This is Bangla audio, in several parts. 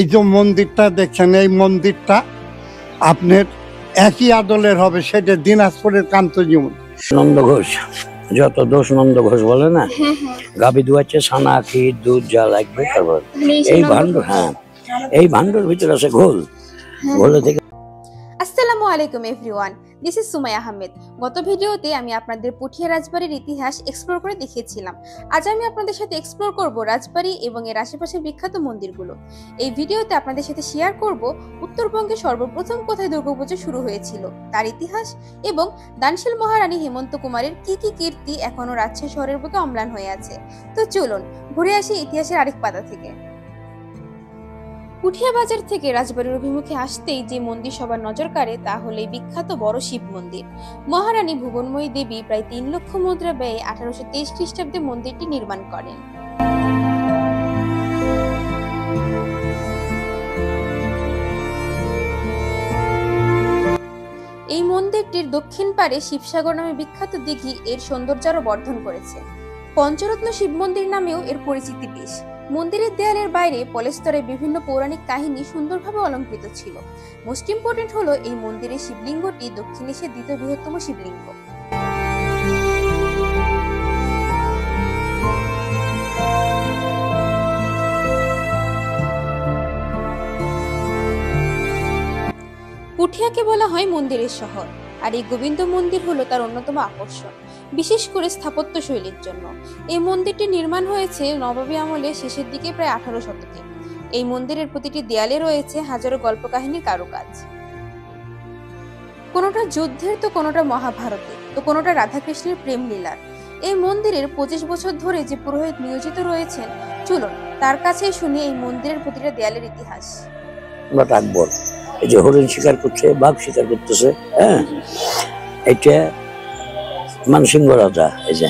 এই যে মন্দিরটা দেখছেন, এই মন্দিরটা আপনার একই আদলের হবে, সেটা দিনাজপুরের কান্তজি মন্দির। নন্দ ঘোষ, যত দোষ নন্দ ঘোষ বলে না, গাভী দুয়াচ্ছে, ছানা ক্ষীর দুধ যা লাগবে তারপর এই ভান্ডর। হ্যাঁ, এই ভান্ডর ভিতরে আছে ঘোল। ঘোলে থেকে আসসালামু আলাইকুম everyone, this is Sumaiya Ahmed. গত ভিডিওতে আমি আপনাদের পুঠিয়া রাজবাড়ির ইতিহাস এক্সপ্লোর করে দেখিয়েছিলাম। আজ আমি আপনাদের সাথে এক্সপ্লোর করব রাজবাড়ি এবং এর আশেপাশের বিখ্যাত মন্দিরগুলো। এই ভিডিওতে আপনাদের সাথে শেয়ার করব উত্তরবঙ্গে সর্বপ্রথম কোথায় দুর্গাপুজো শুরু হয়েছিল, তার ইতিহাস, এবং দানশীল মহারানী হেমন্ত কুমারের কি কি কীর্তি এখনো রাজশাহী শহরের বুকে অম্লান হয়ে আছে। তো চলুন ঘুরে আসি ইতিহাসের আরেক পাতা থেকে। পুঠিয়া বাজার থেকে রাজবাড়ির অভিমুখে আসতেই যে মন্দির সবার নজর কাড়ে তা হলো এই বিখ্যাত বড় শিব মন্দির। মহারানী ভুবনময়ী দেবী প্রায় ৩ লক্ষ মুদ্রা ব্যয়ে 1823 খ্রিস্টাব্দে মন্দিরটি নির্মাণ করেন। এই মন্দিরটির দক্ষিণ পারে শিবসাগর নামে বিখ্যাত দিঘি এর সৌন্দর্য আরো বর্ধন করেছে। পঞ্চরত্ন শিব মন্দির নামেও এর পরিচিতি বেশ। মন্দিরের দেয়ালের বাইরে পলেস্তরে বিভিন্ন পৌরাণিক কাহিনী সুন্দরভাবে অলঙ্কৃত ছিল। মোস্ট ইম্পর্টেন্ট হলো এই মন্দিরের শিবলিঙ্গটি দক্ষিণ এশিয়ার দ্বিতীয় বৃহত্তম শিবলিঙ্গ। পুঠিয়াকে বলা হয় মন্দিরের শহর, আর এই গোবিন্দ মন্দির হলো তার অন্যতম আকর্ষণ, বিশেষ করে স্থাপত্য শৈলীর জন্য। এই মন্দিরটি নির্মাণ হয়েছে নবাবী আমলের শেষের দিকে, প্রায় 18 শতকে। এই মন্দিরের প্রতিটি দেয়ালে রয়েছে হাজারো গল্প কাহিনীর কারুকাজ। কোনোটা যুদ্ধের, তো কোনোটা মহাভারতের, তো কোনোটা রাধাকৃষ্ণের প্রেম লীলার। এই মন্দিরের 25 বছর ধরে যে পুরোহিত নিয়োজিত রয়েছেন, চলুন তার কাছেই শুনি এই মন্দিরের প্রতিটা দেয়ালের ইতিহাস। আকবর এই যে হরিণ শিকার করছে, বাঘ শিকার করতেছে, হ্যাঁ, এটা মানসিংহ রাজা, এই যে,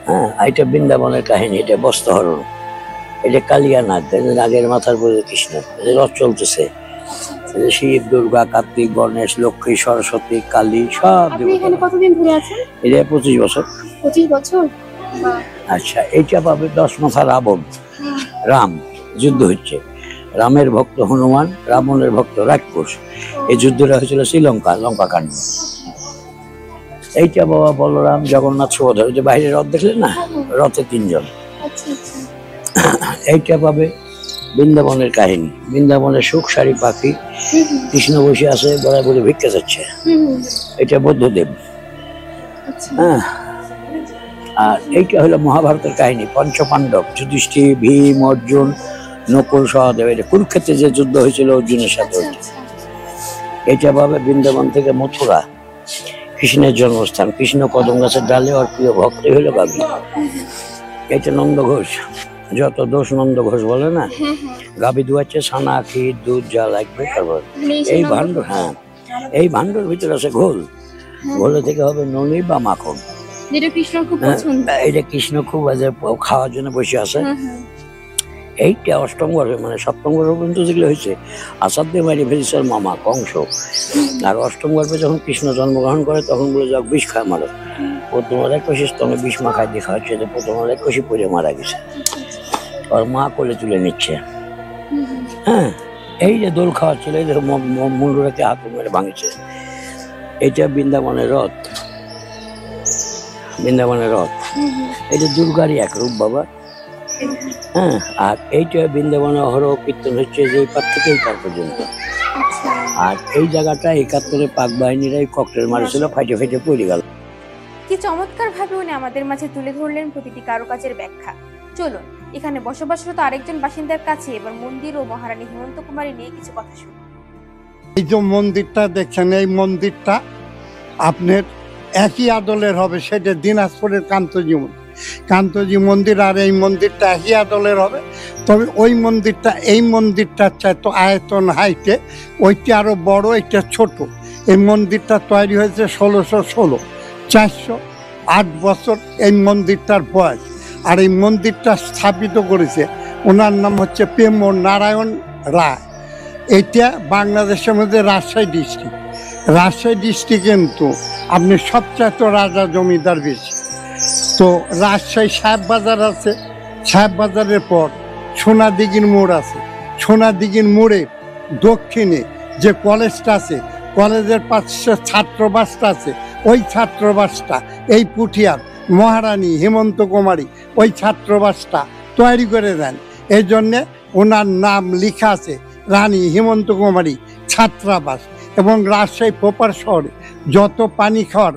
হ্যাঁ, এটা বৃন্দাবনের কাহিনী, এটা বস্ত্রহরণ, এটা কালিয়া নাগ, নাগের মাথার পরে কৃষ্ণ, রথ চলতেছে, শিব, দুর্গা, কার্তিক, গণেশ, লক্ষ্মী, সরস্বতী, কালী, সব দেবতা। কতদিন ধরে আছেন? এটা 25 বছর। 25 বছর। আচ্ছা, এইটা পাবে 10 মাথা রাবণ, রাম, যুদ্ধ হচ্ছে। রামের ভক্ত হনুমান, রাবণের ভক্ত রাক্ষস। এই যুদ্ধটা হয়েছিল শ্রীলঙ্কা, লঙ্কা কাণ্ড। এইটা বাবা বলরাম, জগন্নাথ, সুভদ্রা, যে বাইরের রথ দেখলেন না, রথে 3 জন। এইটা পাবে বৃন্দাবনের কাহিনী, বৃন্দাবনের সুখ সারি পাখি, কৃষ্ণ বসে আছে, বড় বড় ভিক্ষা যাচ্ছে, এটা বুদ্ধদেব। হ্যাঁ, আর এইটা হলো মহাভারতের কাহিনী, পঞ্চপাণ্ডব, যুধিষ্ঠির, ভীম, অর্জুন, নকুল, সহদেব, এটা কুরুক্ষেত্রে যে যুদ্ধ হয়েছিল অর্জুনের সাথে। এটা পাবে বৃন্দাবন থেকে মথুরা, কৃষ্ণের জন্মস্থান, কৃষ্ণ কদম গাছের ডালে ওর প্রিয় ভক্তই হলো গাভী। এটা নন্দ ঘোষ, যত দোষ নন্দ ঘোষ বলে না, গাভী দুয়াচ্ছে, ছানা ক্ষীর দুধ যা লাগবে তারপর এই ভান্ডর। হ্যাঁ, এই ভান্ডর ভিতরে আছে ঘোল। ঘোলে থেকে হবে ননি বা মাখন। এটা কৃষ্ণ খুব খাওয়ার জন্য বসে আছে। এইটা অষ্টম গর্ভে, মানে সপ্তম গর্ভ পর্যন্ত যেগুলো হয়েছে, আসাদে মারি ফেলিসের মামা কংস। আর অষ্টম গর্ভে যখন কৃষ্ণ জন্মগ্রহণ করে, তখন বলে যাক বিষ খায় মারো। প্রথমার 21 স্তনে বিষ মাখায় দেখা হচ্ছে, যে প্রথমার 21 পরে মারা গেছে, আর মা কোলে তুলে নিচ্ছে। হ্যাঁ, এই যে দোল খাওয়াচ্ছিল, এই যে মুন্ডুরাকে হাত মেরে ভাঙছে। এইটা বৃন্দাবনের রথ, বৃন্দাবনের রথ। এটা দুর্গারই এক রূপ বাবা। হ্যাঁ, আর এইটা বৃন্দাবনে অহরহ কীর্তন হচ্ছে, যে পার থেকে এই পার পর্যন্ত। আর এই জায়গাটা 71-এ পাক বাহিনীরাই ককটেল মারেছিল, ফাইটে ফাইটে পড়ে গেল। কি চমৎকার ভাবে উনি আমাদের মাঝে তুলে ধরলেন প্রতিটি কারুকাজের ব্যাখ্যা। চলুন এখানে বসবাসরত আরেকজন বাসিন্দার কাছে এবার মন্দির ও মহারানী হেমন্ত কুমারী নিয়ে কিছু কথা শুনি। এই যে মন্দিরটা দেখছেন, এই মন্দিরটা আপনার একই আদলের হবে, সেটা দিনাজপুরের কান্তজি মন্দির। কান্তজি মন্দির আর এই মন্দিরটা একই আদলের হবে, তবে ওই মন্দিরটা এই মন্দিরটার চাইতো আয়তন হাইটে, ওইটা আরো বড়, এটা ছোট। এই মন্দিরটা তৈরি হয়েছে 1616, 408 বছর এই মন্দিরটার বয়স। আর এই মন্দিরটা স্থাপিত করেছে, ওনার নাম হচ্ছে প্রেম নারায়ণ রায়। এটা বাংলাদেশের মধ্যে রাজশাহী ডিস্ট্রিক্ট। রাজশাহী ডিস্ট্রিক্ট কিন্তু আপনি সবচাইতে রাজা জমিদার বেশি। তো রাজশাহী সাহেব বাজার আছে, সাহেব বাজারের পর সোনাদিঘির মোড় আছে, সোনাদিঘির মোড়ে দক্ষিণে যে কলেজটা আছে, কলেজের পাশে ছাত্রবাসটা আছে, ওই ছাত্রবাসটা এই পুঠিয়ার মহারানী হেমন্ত কুমারী ওই ছাত্রবাসটা তৈরি করে দেন। এই জন্যে ওনার নাম লেখা আছে রানী হেমন্ত কুমারী ছাত্রাবাস। এবং রাজশাহী প্রপার শহরে যত পানি খাওয়ার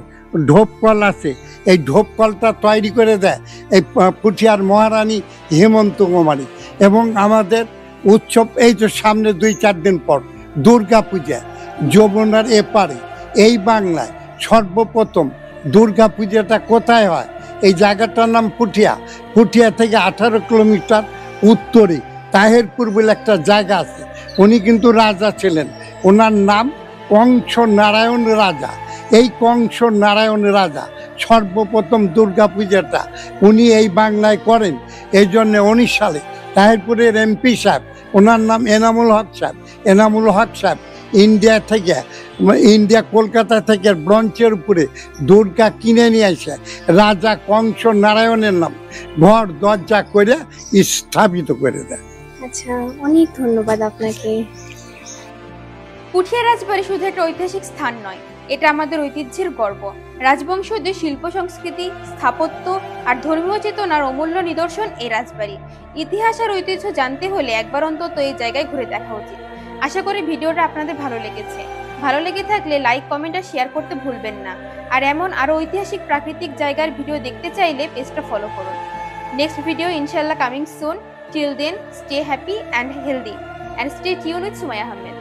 ঢোপকল আছে, এই ঢোপকলটা তৈরি করে দেয় এই পুঠিয়ার মহারানী হেমন্ত কুমারী। এবং আমাদের উৎসব এই তো সামনে 2-4 দিন পর দুর্গা পূজা, যমুনার এপারে এই বাংলায় সর্বপ্রথম দুর্গা পূজাটা কোথায় হয়? এই জায়গাটার নাম পুঠিয়া। পুঠিয়া থেকে 18 কিলোমিটার উত্তরে তাহেরপুর বলে একটা জায়গা আছে। উনি কিন্তু রাজা ছিলেন, ওনার নাম কংস নারায়ণ রাজা। এই কংস নারায়ণ রাজা সর্বপ্রথম দুর্গা পূজাটা উনি এই বাংলায় করেন। এই জন্য 19 সালে তাহেরপুরের এমপি সাহেব, ওনার নাম এনামুল হক সাহেব, এনামুল হক সাহেব ইন্ডিয়া কলকাতা থেকে ব্রঞ্চের উপরে দুর্গা কিনে নিয়ে আসে রাজা কংস নারায়ণের নাম ঘর দরজা করে স্থাপিত করে দেয়। আচ্ছা, অনেক ধন্যবাদ আপনাকে। পুঠিয়া রাজবাড়ি শুধু একটা ঐতিহাসিক স্থান নয়, এটা আমাদের ঐতিহ্যের গর্ব। রাজবংশীয়দের শিল্প সংস্কৃতি, স্থাপত্য আর ধর্মীয় চেতনার অমূল্য নিদর্শন এই রাজবাড়ি। ইতিহাস আর ঐতিহ্য জানতে হলে একবার অন্তত এই জায়গায় ঘুরে দেখা উচিত। আশা করি ভিডিওটা আপনাদের ভালো লেগেছে। ভালো লেগে থাকলে লাইক, কমেন্ট আর শেয়ার করতে ভুলবেন না। আর এমন আরো ঐতিহাসিক প্রাকৃতিক জায়গার ভিডিও দেখতে চাইলে পেজটা ফলো করুন। নেক্সট ভিডিও ইনশাল্লাহ coming soon. Till then, stay happy and healthy and stay tuned with Sumaya Ahmed.